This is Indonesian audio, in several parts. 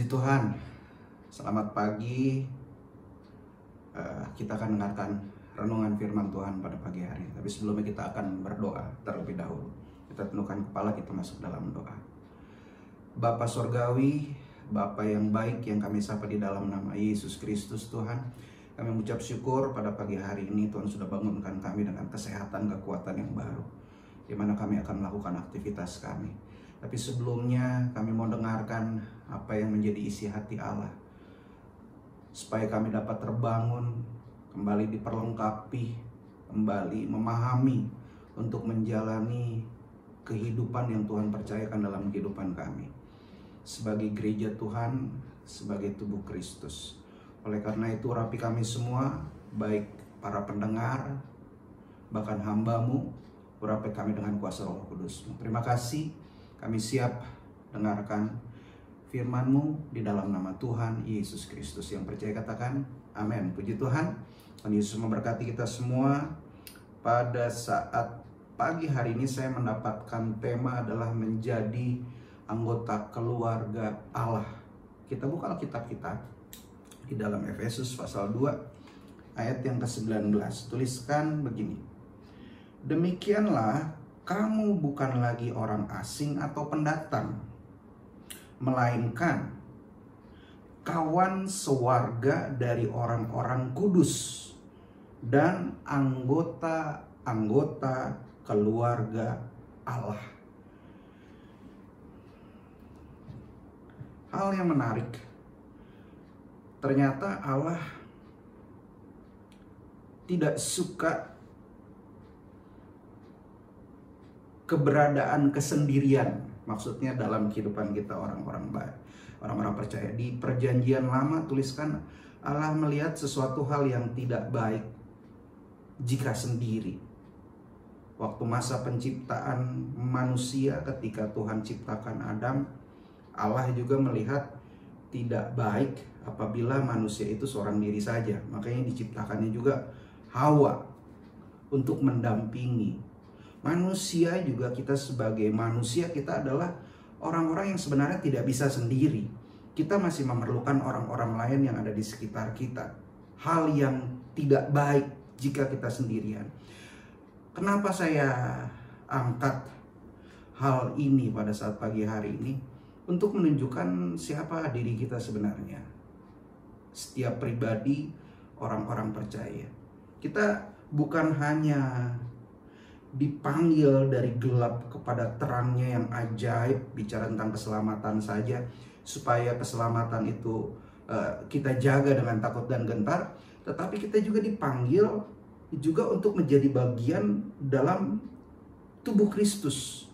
Puji Tuhan, selamat pagi. Kita akan dengarkan renungan firman Tuhan pada pagi hari. Tapi sebelumnya kita akan berdoa terlebih dahulu. Kita tundukkan kepala, kita masuk dalam doa. Bapa Sorgawi, Bapa yang baik yang kami sapa di dalam nama Yesus Kristus Tuhan, kami mengucap syukur pada pagi hari ini Tuhan sudah bangunkan kami dengan kesehatan, kekuatan yang baru, di mana kami akan melakukan aktivitas kami. Tapi sebelumnya kami mau dengarkan apa yang menjadi isi hati Allah, supaya kami dapat terbangun, kembali diperlengkapi, kembali memahami untuk menjalani kehidupan yang Tuhan percayakan dalam kehidupan kami sebagai gereja Tuhan, sebagai tubuh Kristus. Oleh karena itu rapi kami semua, baik para pendengar, bahkan hamba-Mu, urapi kami dengan kuasa Roh Kudus-Mu. Terima kasih, kami siap dengarkan firman-Mu di dalam nama Tuhan Yesus Kristus. Yang percaya katakan amin. Puji Tuhan. Tuhan Yesus memberkati kita semua. Pada saat pagi hari ini saya mendapatkan tema adalah menjadi anggota keluarga Allah. Kita buka Alkitab kita di dalam Efesus pasal 2 ayat yang ke-19. Tuliskan begini: demikianlah kamu bukan lagi orang asing atau pendatang, melainkan kawan sewarga dari orang-orang kudus dan anggota-anggota keluarga Allah. Hal yang menarik, ternyata Allah tidak suka keberadaan kesendirian. Maksudnya dalam kehidupan kita orang-orang baik, orang-orang percaya. Di perjanjian lama tuliskan Allah melihat sesuatu hal yang tidak baik jika sendiri. Waktu masa penciptaan manusia, ketika Tuhan ciptakan Adam, Allah juga melihat tidak baik apabila manusia itu seorang diri saja. Makanya diciptakannya juga Hawa untuk mendampingi. Manusia juga, kita sebagai manusia, kita adalah orang-orang yang sebenarnya tidak bisa sendiri. Kita masih memerlukan orang-orang lain yang ada di sekitar kita. Hal yang tidak baik jika kita sendirian. Kenapa saya angkat hal ini pada saat pagi hari ini? Untuk menunjukkan siapa diri kita sebenarnya. Setiap pribadi, orang-orang percaya. Kita bukan hanya dipanggil dari gelap kepada terangnya yang ajaib, bicara tentang keselamatan saja, supaya keselamatan itu kita jaga dengan takut dan gentar, tetapi kita juga dipanggil juga untuk menjadi bagian dalam tubuh Kristus,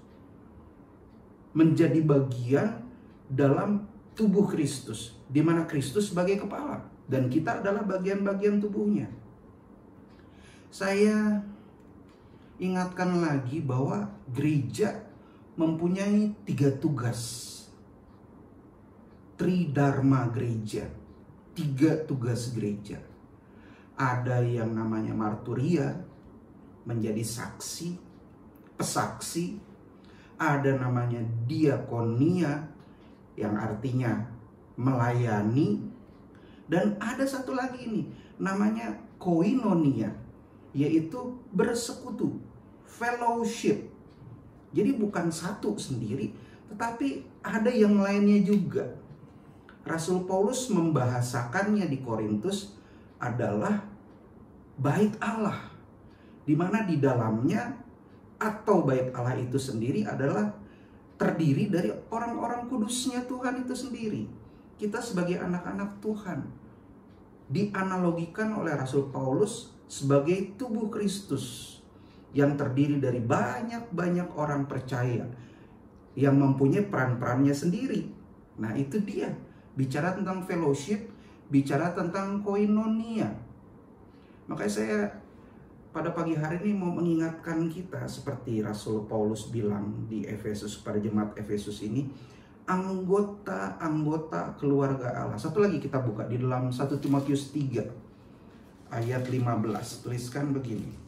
menjadi bagian dalam tubuh Kristus, di mana Kristus sebagai kepala dan kita adalah bagian-bagian tubuhnya. Saya ingatkan lagi bahwa gereja mempunyai 3 tugas. Tridharma gereja, 3 tugas gereja. Ada yang namanya marturia, menjadi saksi, pesaksi. Ada namanya diakonia, yang artinya melayani. Dan ada satu lagi ini, namanya koinonia, yaitu bersekutu, fellowship. Jadi bukan satu sendiri, tetapi ada yang lainnya juga. Rasul Paulus membahasakannya di Korintus adalah bait Allah, di mana di dalamnya atau bait Allah itu sendiri adalah terdiri dari orang-orang kudusnya Tuhan itu sendiri. Kita sebagai anak-anak Tuhan dianalogikan oleh Rasul Paulus sebagai tubuh Kristus yang terdiri dari banyak-banyak orang percaya yang mempunyai peran-perannya sendiri. Nah, itu dia, bicara tentang fellowship, bicara tentang koinonia. Makanya saya pada pagi hari ini mau mengingatkan kita seperti Rasul Paulus bilang di Efesus, pada jemaat Efesus ini, anggota-anggota keluarga Allah. Satu lagi kita buka di dalam 1 Timotius 3 ayat 15. Tuliskan begini: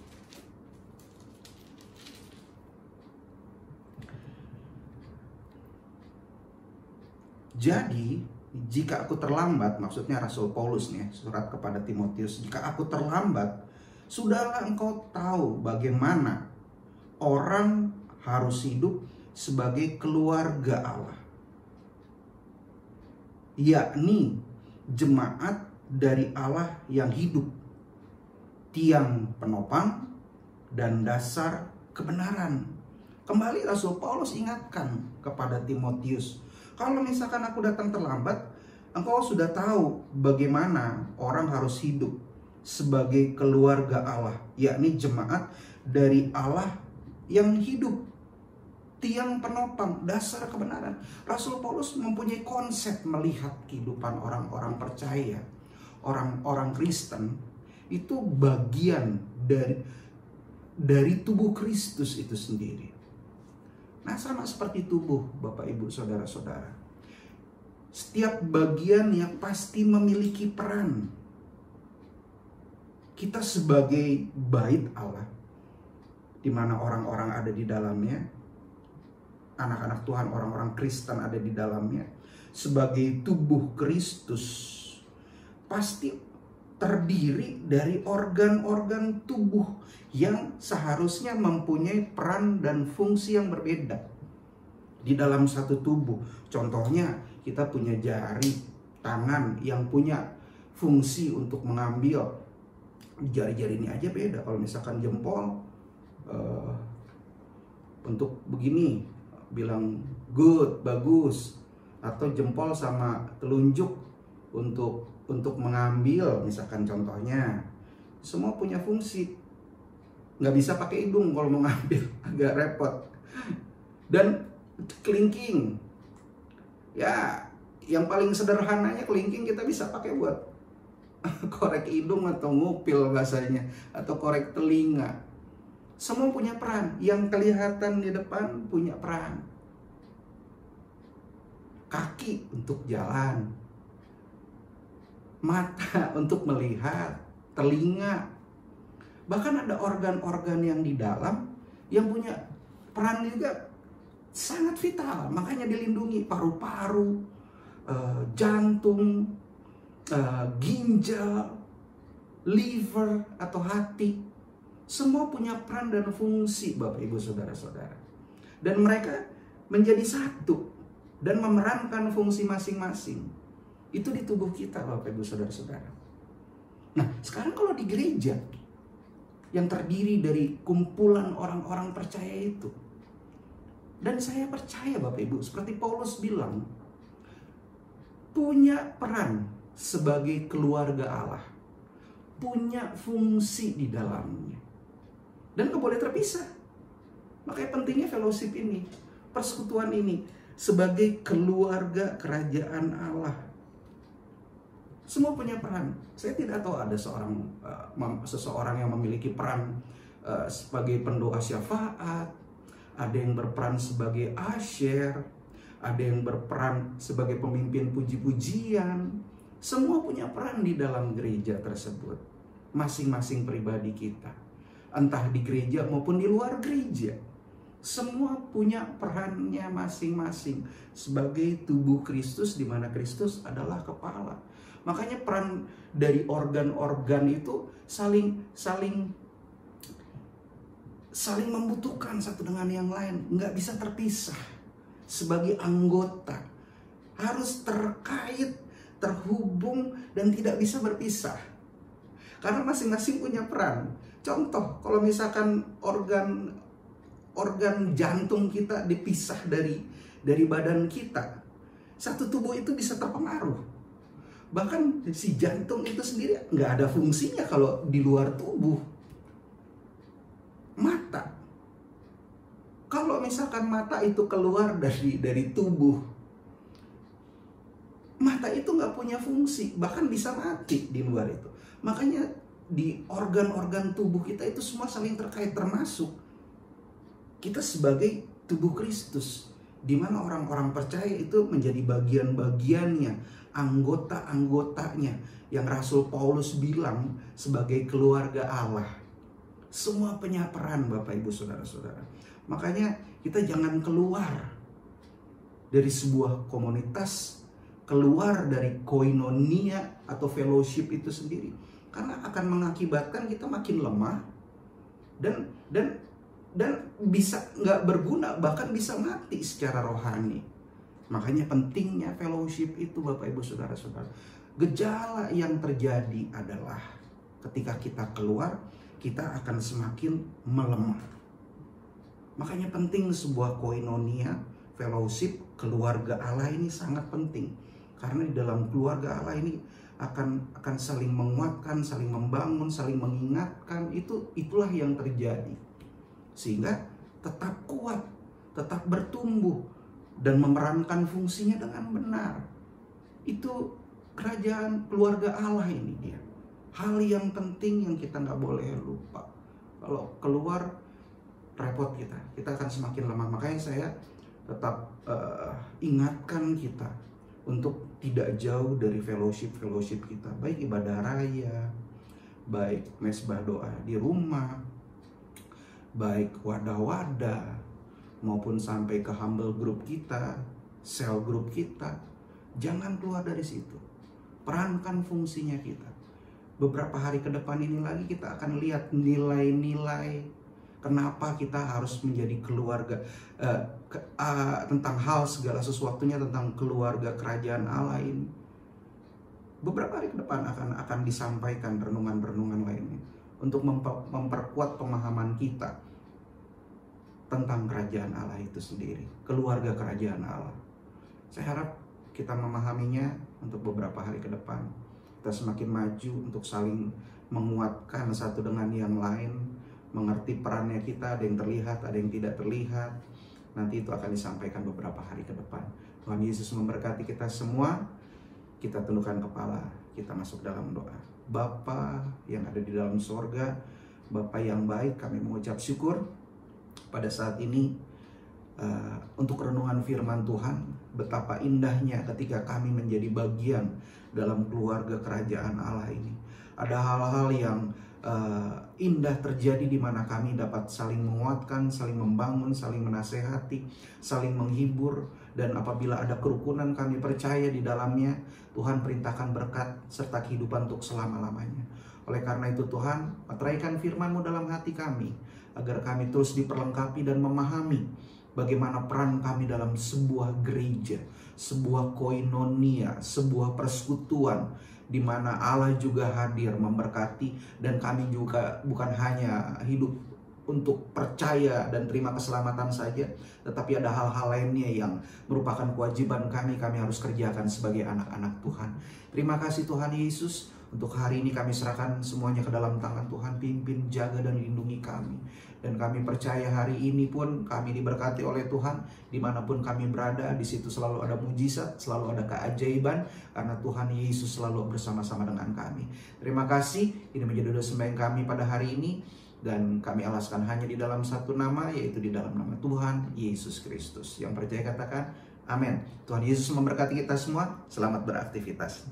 jadi Jika aku terlambat, maksudnya Rasul Paulus nih, surat kepada Timotius, jika aku terlambat, sudahlah engkau tahu bagaimana orang harus hidup sebagai keluarga Allah, yakni jemaat dari Allah yang hidup, tiang penopang dan dasar kebenaran. Kembali Rasul Paulus ingatkan kepada Timotius, kalau misalkan aku datang terlambat, engkau sudah tahu bagaimana orang harus hidup sebagai keluarga Allah, yakni jemaat dari Allah yang hidup, tiang penopang, dasar kebenaran. Rasul Paulus mempunyai konsep melihat kehidupan orang-orang percaya, orang-orang Kristen itu bagian dari tubuh Kristus itu sendiri. Nah, sama seperti tubuh, Bapak Ibu, saudara-saudara. Setiap bagian yang pasti memiliki peran. Kita sebagai bait Allah, di mana orang-orang ada di dalamnya, anak-anak Tuhan, orang-orang Kristen ada di dalamnya, sebagai tubuh Kristus, pasti terdiri dari organ-organ tubuh yang seharusnya mempunyai peran dan fungsi yang berbeda di dalam satu tubuh. Contohnya, kita punya jari, tangan yang punya fungsi untuk mengambil. Jari-jari ini aja beda. Kalau misalkan jempol untuk begini, bilang good, bagus. Atau jempol sama telunjuk untuk mengambil, misalkan contohnya. Semua punya fungsi. Nggak bisa pakai hidung kalau mau ngambil, agak repot. Dan kelingking, ya yang paling sederhananya kelingking kita bisa pakai buat korek hidung atau ngupil bahasanya, atau korek telinga. Semua punya peran. Yang kelihatan di depan punya peran. Kaki untuk jalan, mata untuk melihat, telinga. Bahkan ada organ-organ yang di dalam yang punya peran juga sangat vital. Makanya dilindungi, paru-paru, jantung, ginjal, liver atau hati. Semua punya peran dan fungsi, Bapak Ibu saudara-saudara. Dan mereka menjadi satu dan memerankan fungsi masing-masing. Itu di tubuh kita, Bapak Ibu saudara-saudara. Nah, sekarang kalau di gereja yang terdiri dari kumpulan orang-orang percaya itu, dan saya percaya Bapak Ibu, seperti Paulus bilang, punya peran sebagai keluarga Allah, punya fungsi di dalamnya, dan gak boleh terpisah. Makanya pentingnya fellowship ini, persekutuan ini, sebagai keluarga kerajaan Allah. Semua punya peran. Saya tidak tahu ada seseorang yang memiliki peran sebagai pendoa syafaat, ada yang berperan sebagai asher, ada yang berperan sebagai pemimpin puji-pujian. Semua punya peran di dalam gereja tersebut, masing-masing pribadi kita, entah di gereja maupun di luar gereja. Semua punya perannya masing-masing sebagai tubuh Kristus, di mana Kristus adalah kepala. Makanya peran dari organ-organ itu saling membutuhkan satu dengan yang lain, nggak bisa terpisah. Sebagai anggota harus terkait, terhubung, dan tidak bisa berpisah. Karena masing-masing punya peran. Contoh, kalau misalkan organ jantung kita dipisah dari badan kita, satu tubuh itu bisa terpengaruh. Bahkan si jantung itu sendiri nggak ada fungsinya kalau di luar tubuh. Mata, kalau misalkan mata itu keluar dari tubuh, mata itu nggak punya fungsi, bahkan bisa mati di luar itu. Makanya di organ-organ tubuh kita itu semua saling terkait, termasuk kita sebagai tubuh Kristus, di mana orang-orang percaya itu menjadi bagian-bagiannya, anggota-anggotanya, yang Rasul Paulus bilang sebagai keluarga Allah. Semua punya peran, Bapak Ibu saudara-saudara. Makanya kita jangan keluar dari sebuah komunitas, keluar dari koinonia atau fellowship itu sendiri. Karena akan mengakibatkan kita makin lemah dan bisa nggak berguna, bahkan bisa mati secara rohani. Makanya pentingnya fellowship itu, Bapak Ibu Saudara-saudara. Gejala yang terjadi adalah ketika kita keluar, kita akan semakin melemah. Makanya penting sebuah koinonia, fellowship, keluarga Allah ini sangat penting. Karena di dalam keluarga Allah ini akan saling menguatkan, saling membangun, saling mengingatkan. Itulah yang terjadi. Sehingga tetap kuat, tetap bertumbuh, dan memerankan fungsinya dengan benar. Itu kerajaan keluarga Allah ini dia. Hal yang penting yang kita nggak boleh lupa. Kalau keluar, repot kita akan semakin lemah. Makanya saya tetap ingatkan kita untuk tidak jauh dari fellowship kita, baik ibadah raya, baik mesbah doa di rumah, baik wadah-wadah, maupun sampai ke humble group kita, cell group kita. Jangan keluar dari situ. Perankan fungsinya kita. Beberapa hari ke depan ini lagi kita akan lihat nilai-nilai kenapa kita harus menjadi keluarga, tentang hal segala sesuatunya tentang keluarga kerajaan Allah ini. Beberapa hari ke depan akan disampaikan renungan-renungan lainnya untuk memperkuat pemahaman kita tentang kerajaan Allah itu sendiri, keluarga kerajaan Allah. Saya harap kita memahaminya untuk beberapa hari ke depan. Kita semakin maju untuk saling menguatkan satu dengan yang lain, mengerti perannya kita, ada yang terlihat, ada yang tidak terlihat. Nanti itu akan disampaikan beberapa hari ke depan. Tuhan Yesus memberkati kita semua. Kita tundukkan kepala, kita masuk dalam doa. Bapa yang ada di dalam sorga, Bapa yang baik, kami mengucap syukur pada saat ini untuk renungan firman Tuhan. Betapa indahnya ketika kami menjadi bagian dalam keluarga kerajaan Allah ini. Ada hal-hal yang indah terjadi di mana kami dapat saling menguatkan, saling membangun, saling menasehati, saling menghibur. Dan apabila ada kerukunan kami percaya di dalamnya, Tuhan perintahkan berkat serta kehidupan untuk selama-lamanya. Oleh karena itu Tuhan, meteraikan firman-Mu dalam hati kami, agar kami terus diperlengkapi dan memahami bagaimana peran kami dalam sebuah gereja, sebuah koinonia, sebuah persekutuan, di mana Allah juga hadir memberkati, dan kami juga bukan hanya hidup untuk percaya dan terima keselamatan saja, tetapi ada hal-hal lainnya yang merupakan kewajiban kami harus kerjakan sebagai anak-anak Tuhan. Terima kasih Tuhan Yesus. Untuk hari ini kami serahkan semuanya ke dalam tangan Tuhan. Pimpin, jaga, dan lindungi kami. Dan kami percaya hari ini pun kami diberkati oleh Tuhan. Dimanapun kami berada, di situ selalu ada mujizat, selalu ada keajaiban. Karena Tuhan Yesus selalu bersama-sama dengan kami. Terima kasih. Ini menjadi doa sembahyang kami pada hari ini. Dan kami alaskan hanya di dalam satu nama, yaitu di dalam nama Tuhan Yesus Kristus. Yang percaya katakan amin. Tuhan Yesus memberkati kita semua. Selamat beraktivitas.